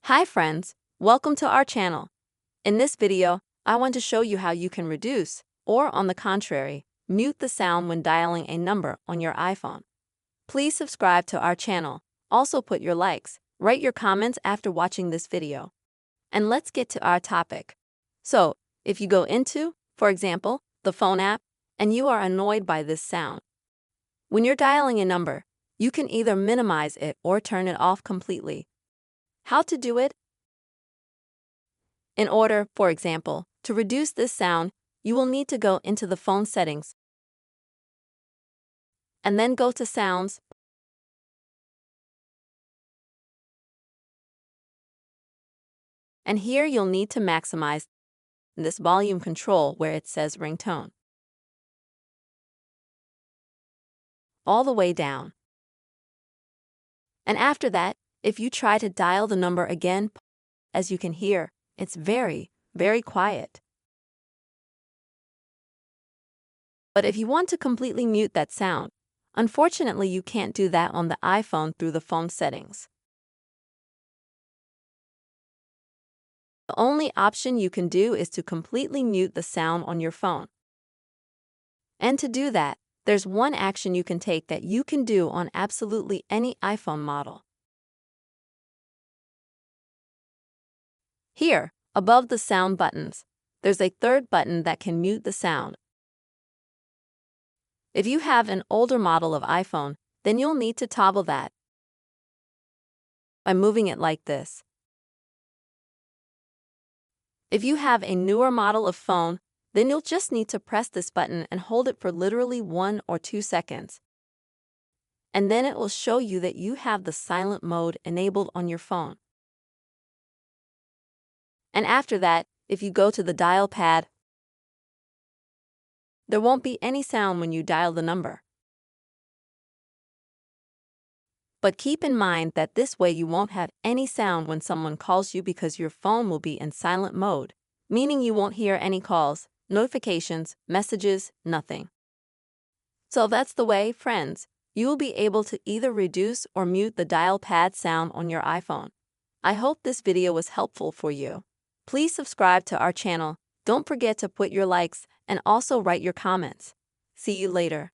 Hi friends, welcome to our channel. In this video, I want to show you how you can reduce, or on the contrary, mute the sound when dialing a number on your iPhone. Please subscribe to our channel. Also put your likes, write your comments after watching this video. And let's get to our topic. So, if you go into, for example, the phone app, and you are annoyed by this sound. When you're dialing a number, you can either minimize it or turn it off completely. How to do it? In order, for example, to reduce this sound, you will need to go into the phone settings and then go to Sounds. And here you'll need to maximize this volume control where it says ringtone all the way down. And after that, if you try to dial the number again, as you can hear, it's very, very quiet. But if you want to completely mute that sound, unfortunately you can't do that on the iPhone through the phone settings. The only option you can do is to completely mute the sound on your phone. And to do that, there's one action you can take that you can do on absolutely any iPhone model. Here, above the sound buttons, there's a third button that can mute the sound. If you have an older model of iPhone, then you'll need to toggle that by moving it like this. If you have a newer model of phone, then you'll just need to press this button and hold it for literally 1 or 2 seconds. And then it will show you that you have the silent mode enabled on your phone. And after that, if you go to the dial pad, there won't be any sound when you dial the number. But keep in mind that this way you won't have any sound when someone calls you because your phone will be in silent mode, meaning you won't hear any calls, notifications, messages, nothing. So that's the way, friends, you will be able to either reduce or mute the dial pad sound on your iPhone. I hope this video was helpful for you. Please subscribe to our channel. Don't forget to put your likes and also write your comments. See you later.